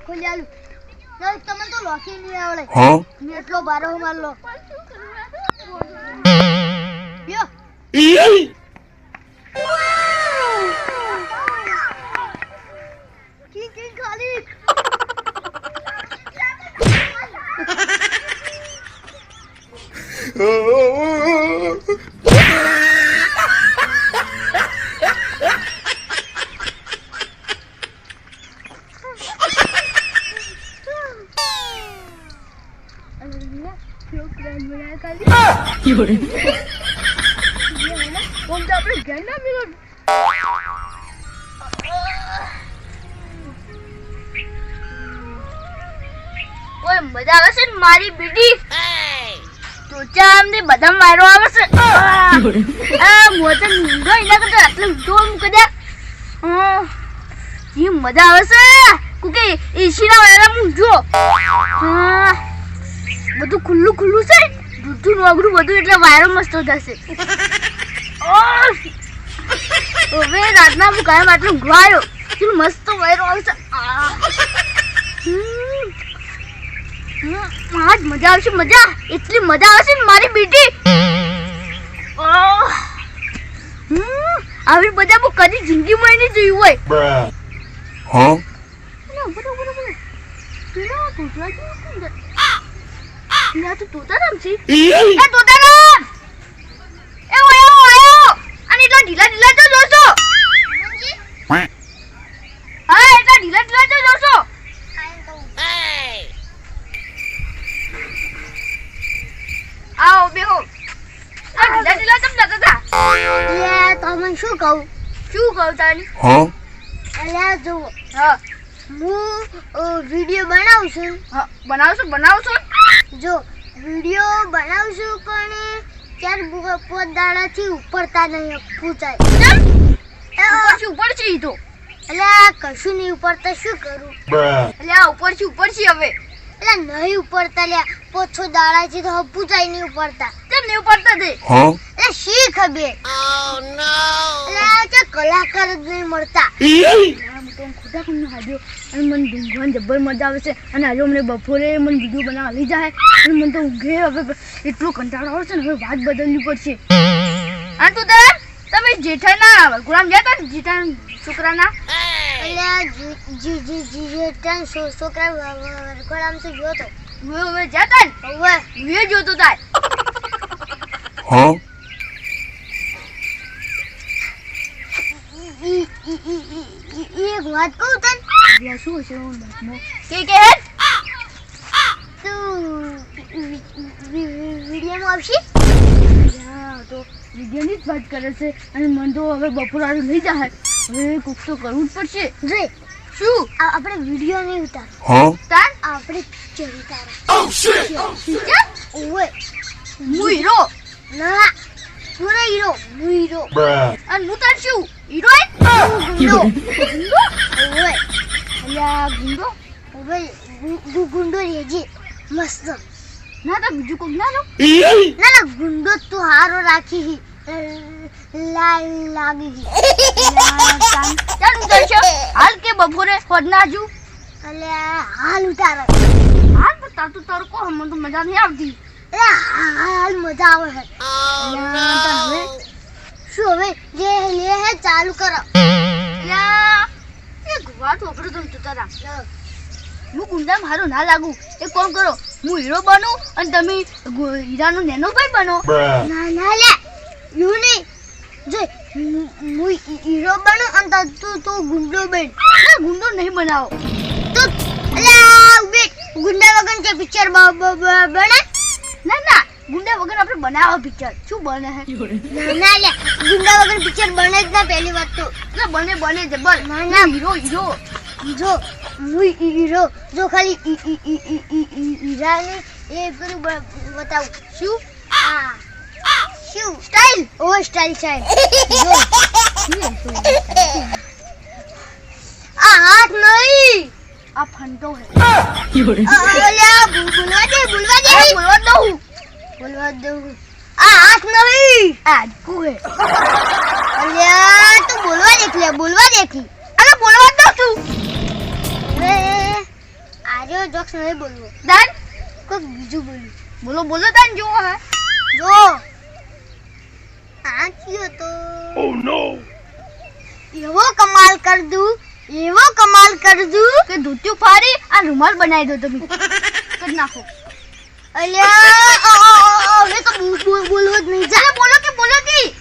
ખોલી આલું તમને તો લોકી નહીં આવડે મેં એટલો બારો માર લો યો કી ખાલી મજા આવે છે ને મારી બીડી તો ચામથી બધા મારો આવે છે આ મોટો ઊંઘો એના કરતા આટલો ઊંધો મૂકી દે ઈ મજા આવે છે કુકે એસીના વાયરા મૂંઝો બધું ખુલ્લું ખુલ્લું છે દૂધનું વાગડું બધું એટલે વાયરો મસ્ત થશે હવે રાતના હું કાયમ આટલું ઊંઘવા આવ્યો શું મસ્ત વાયરો આવે છે આજ મજા આવશે મજા એટલી મજા આવશે ને મારી બેટી આવી મજા હું કદી જિંદગીમાં નહીં જોયું હોય आओ बेहो ढीला ढीला तब लगेगा ये तो मैं શું કહું તાની અલ્યા જો હું વિડિયો બનાવું છું બનાવશું જો વિડિયો બનાવું છું પણ ચાર પોત દાડાથી ઉપરતા નહીં પૂછાય કેમ ઉપર છે ઈ તો અલ્યા કશું નહીં ઉપરતા શું કરું અલ્યા ઉપર છે હવે એટલે નહીં ઉપરતા લ્યા પોછો દાડા છે તો પૂજાઈ નહીં ઉપરતા કેમ નહીં ઉપરતા દે એટલે શી ખબર એટલે કલાકાર જ નહીં મળતા ખોટા કોણ હાડ્યો અને મને ઊંઘવાની જબર મજા આવે છે અને આજે મને બપોરે મને વિડીયો બનાવવા લઈ જાય અને મને તો ઊંઘે હવે એટલો કંટાળો આવે છે ને હવે વાત બદલવી પડશે હા તું તમે જેઠાના ગુલામ ગયા હતા ને જેઠા છોકરાના જેઠા છોકરા ગુલામ તો ગયો તો હવે જતા ને હવે જોતો તાર એક વાત કહું તને શું છે કે તું વિડીયોમાં આવશે તો વિડીયોની જ વાત કરે છે અને મને તો હવે બપોરાનું લઈ જાય હવે કોક તો કરવું જ પડશે રે શું આપણે વિડીયો નહીં ઉતાર આપણે પિક્ચર ઉતારો ઓય હું હીરો ના તું રે હીરો હું હીરો અને હું તાર શું હિરોઈન ઓય અલ્યા ગુંડો ઓય ગુંડો રેજી મસ્ત ના તો બીજું કોક ના ના ગુંડો તું હારો રાખી લાગી ચાલ ઉતરશો હાલ કે બપોરે ખોદના જુ અલ્યા હાલ ઉતાર હાલ બતા તું તડકો મને તો મજા નહીં આવતી હાલ મજા આવે છે શું હવે જે લે હે ચાલુ કરો એક વાત ઓપડો તો તુતારા હું ગુંડા મારો ના લાગુ એક કામ કરો હું હીરો બનું અને તમે હીરાનો નેનો ભાઈ બનો ના ના લે યું નહીં જો હું હીરો બનું અને તું તો ગુંડો બન ના ગુંડો નહીં બનાવો તો અલ્યા બેટ ગુંડા વગર કે પિક્ચર બને ના ના ગુંડા વગર આપણે બનાવો પિક્ચર શું બને હે ના લે ગુંડા વગર પિક્ચર બને જ ના પહેલી વાત તો ના બને જબર ના ના હીરો જો હું હીરો જો ખાલી હીરાને એ પેલું બતાવું શું શું સ્ટાઇલ ઓ સ્ટાઇલ જો આ હાથ નહીં આ ફંટો હે ઓલ્યા બોલવા દે આ હાથ નહીં આ કુ હે ઓલ્યા તું બોલવા દેખ અરે બોલવા દઉં છું તારે જોક્સ નહીં બોલવો દાન કોઈ બીજું બોલું બોલો બોલો દાન જો હે જો આ કયો તો ઓ નો એવો કમાલ કર દઉં કે ધોતિયું ફાડી આ રૂમાલ બનાવી દો તમે કર નાખો અલ્યા હવે તો બોલવો જ નહીં જા બોલો કે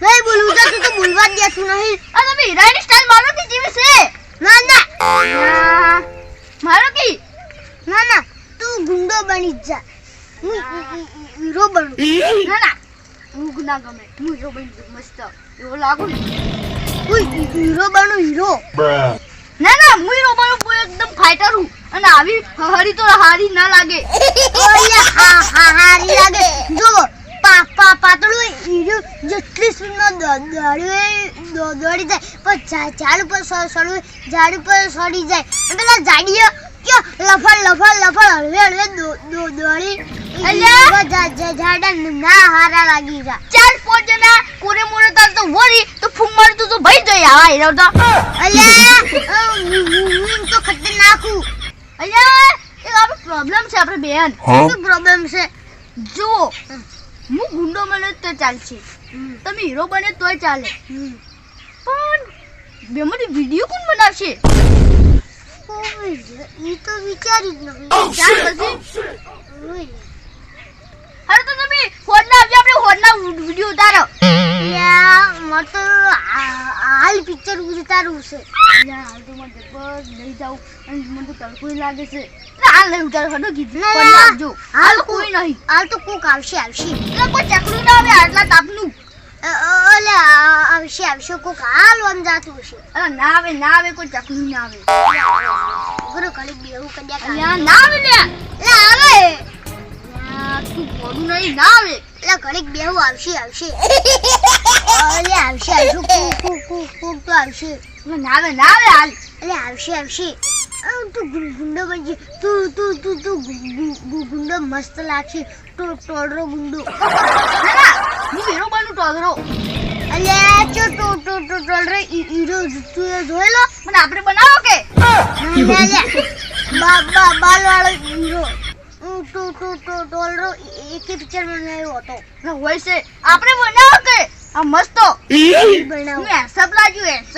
નહીં બોલવું તો બોલવા જ દેતું નહીં આ તમે હીરાની સ્ટાઇલ મારો કે જેવી છે ના મારો કે ના તું ગુંડો બની જા હું હીરો બનું ના હું ગુના ગમે હું હીરો બની જાઉં મસ્ત એવો લાગુ ને હું હીરો બનું હીરો ના હું હીરો બનું હું એકદમ ફાઇટર હું અને આવી હરી તો હારી ના લાગે ઓલ્યા હારી લાગે જો પાતળું હીરો જેટલી સ્પીડમાં દોડી જાય પણ ઝાડ ઉપર સડી જાય પેલા ઝાડીઓ લફડ હળવે દોડી ઝાડા ના હારા લાગી જા ચાલ પોચ જણા કોરે મોરે તાર તો વરી તો ફૂમ માર તો ભાઈ જઈ આવા હીરો તો અલ્યા હું તો ખતરનાક હું અલ્યા એક આપણો પ્રોબ્લેમ છે આપણે બેન શું પ્રોબ્લેમ છે જો હું ગુંડો બને તો ચાલશે તમે હીરો બને તોય ચાલે પણ બેમાંથી વિડિયો કોણ બનાવશે ઈ તો વિચારી જ નથી ચાલ પછી અરે તો તમે હોડના આવજો આપણે હોડના વિડિયો ઉતારો યા મત હાલ પિક્ચર ઉતારવું છે યા હાલ તો મને બસ લઈ જાવ અને મને તો તડકો લાગે છે હાલ લઈ ઉતારો હડો કીધું હોડના આવજો હાલ કોઈ નહીં હાલ તો કોક આવશે એટલે કોઈ ચકલું ના આવે આટલા તાપનું ઓલે આવશે કોક હાલ આમ જાતું હશે અરે ના આવે કોઈ ચકલું ના આવે ઘરે કડી બેહું કડ્યા યા ના આવે લે આવે તું બોલું નહીં ના આવે એટલે ઘડીક બેહું આવશે ઓલે આવશે કોક તો આવશે ના આવે હાલ એટલે આવશે તું ગુંડો બનજી તું ગુંડો મસ્ત લાગશે ટોડરો ગુંડો હું હીરો બનું ટોડરો અલ્યા ચો ટોડરો હીરો તું જોઈ લો મને આપણે બનાવો કે બાલ વાળો હીરો ટોડરો એક પિક્ચર બનાવ્યો હતો હોય છે આપણે બનાવો કે આ મસ્ત બનાવો સબ લાગ્યું સબ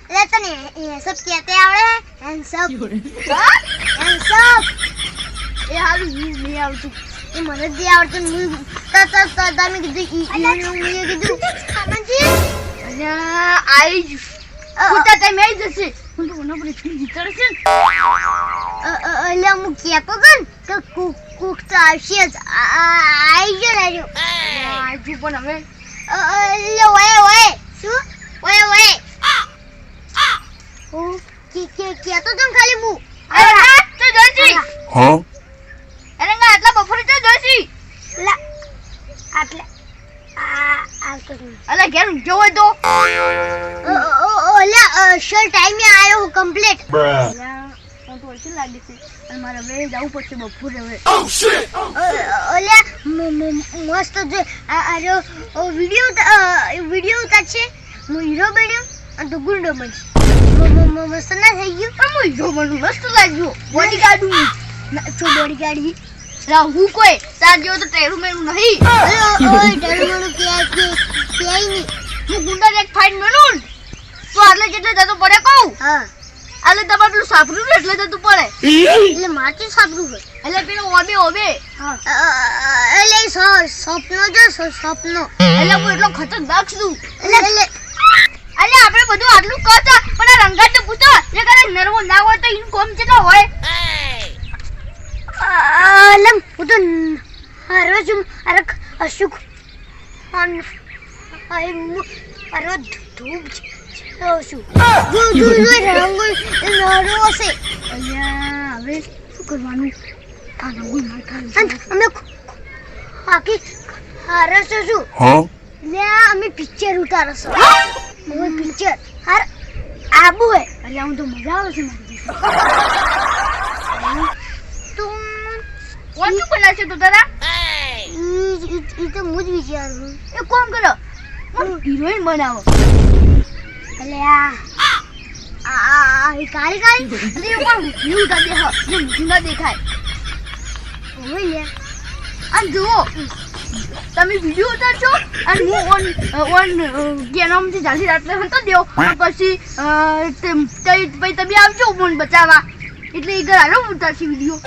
એટલે તને સબ કહેતે આવડે હેન્ડસપ એ હારું નહીં આવતું એ મને જ આવડતું તમે કીધું ખામજી અલ્યા આઈ જ ઉતા ટાઈમ આવી જશે હું તો મને પર જીતર છે અલ્યા હું કહેતો હતો ને કે કુક તો આવશે જ આવી ગયો લાગ્યો આજુ પણ હવે અલ્યા ઓય શું ઓય કહેતો તો ખાલી હું તો જોઈશી આટલા બફોરે તો જોઈશી અલા ઘેર જો હોય તો ઓલા શર્ટ ટાઈમે આયો હું કમ્પ્લીટ હું તો ઓછી લાગી છે અને મારે હવે જવું પડશે બપોરે હવે ઓલા મસ્ત જો આ વિડિયો ઉતારશે હું હીરો બન્યો અને તો ગુંડો બનશે મસ્ત ના થઈ ગયું પણ હું હીરો બનું મસ્ત લાગ્યો બોડીગાર્ડ બોડીગાર્ડ હું કોઈ તાર જેવો તો ટેરું મેરું નહીં ઓય ટેરું મેરું કે નહીં હું ગુંડા એક ફાઇટ મેલું તો આટલે જેટલે જતો પડે કહું હા આલે તમારે પેલું સાપરું એટલે જતું પડે એટલે મારથી સાપરું હોય એટલે પેલો ઓબે હા એટલે સપનો એટલે હું એટલો ખતરનાક છું એટલે આપણે બધું આટલું કરતા પણ આ રંગાટ તો પૂછો જે કદાચ નરવો ના હોય તો એનું કોમ કેટલો હોય લમ હું તો હરો છું અશુક અરે ધૂપ છું રંગો નરો હશે અહીંયા હવે શું કરવાનું આ રંગો ના ખાવાનું અમે આખી હરસ છું લે અમે પિક્ચર ઉતારશો હું પિક્ચર હાર આબુ હે એટલે હું તો મજા આવે છે મારી તું કોણ બનાવશે તો તારા ઈ તો મુજ વિચારું એ કોમ કરો હું હિરોઈન બનાવો એટલે આ આ કાળી કાળી એટલે એ પણ વ્યૂ ઉતાર દે હ જે મુઠીમાં દેખાય ઓય લે અને જુઓ તમે વિડિયો ઉતારજો અને હું ઓન કેનામથી જાલી રાતને હતો દેવ પછી પછી તમે આવજો મને બચાવવા એટલે એ ઘર આલો ઉતારશી વિડિયો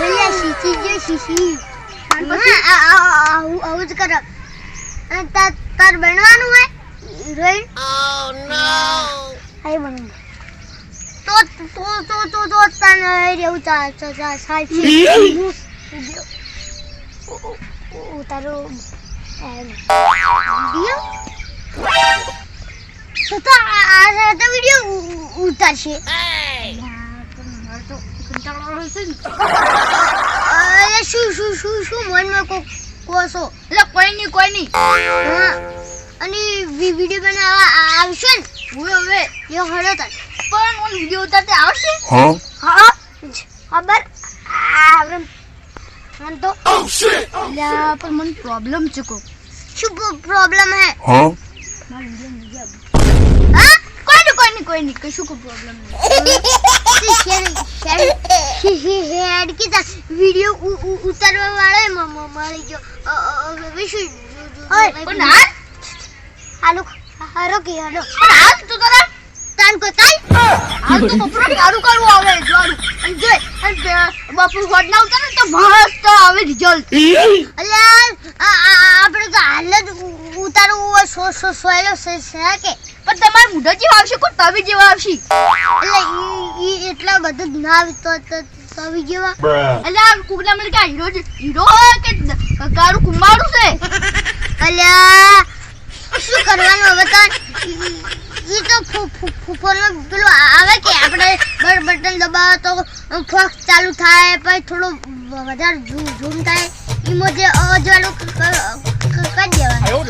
ઓય શીશી જે શીશી આવું જ કર અને તાર બનવાનું હે હિરોઈન ઓ નો આઈ બનું તો તને રેવું સાચી ઉતારો વિડિયો તો આ વિડિયો ઉતારશે શું મનમાં કોસો એટલે કોઈ નહીં અને વિડિયો બનાવવા આવશે ને હું હવે યો હળો તાર પણ ઓન વિડિયો ઉતારતે આવશે હા ખબર આવરે મન તો લા પણ મને પ્રોબ્લેમ છે કો શું પ્રોબ્લેમ હે માર વિડિયો નહીં આવે હા કોઈ નહીં કશું કો પ્રોબ્લેમ નહીં હેડ की ता वीडियो उतारवा वाले मળી ગયો વિશુ પણ હાલો હારો કે હાલો હાલ તું તારા તાન કો તાલ હાલ તો બપરો સારું કરવું આવે જોડું અને જો બાપુ હોટ ના ઉતારે તો મસ્ત આવે રિઝલ્ટ અલ્યા આપણે તો હાલ જ ઉતારવું સોયલો છે કે પણ તમારે મુઢા જેવા આવશે કો તવી જેવા આવશે એટલે ઈ એટલા બધું ના તો તવી જેવા એટલે આ કુબલા મને કે હીરો કે કારું કુંભારું છે અલ્યા શું કરવાનું હવે તાર ઈ તો ફોનમાં પેલું આવે કે આપણે બટન દબાવો તો ફોક્સ ચાલુ થાય પછી થોડું વધારે ઝૂમ થાય ઈમો જે અજવાળું કરી દેવાનું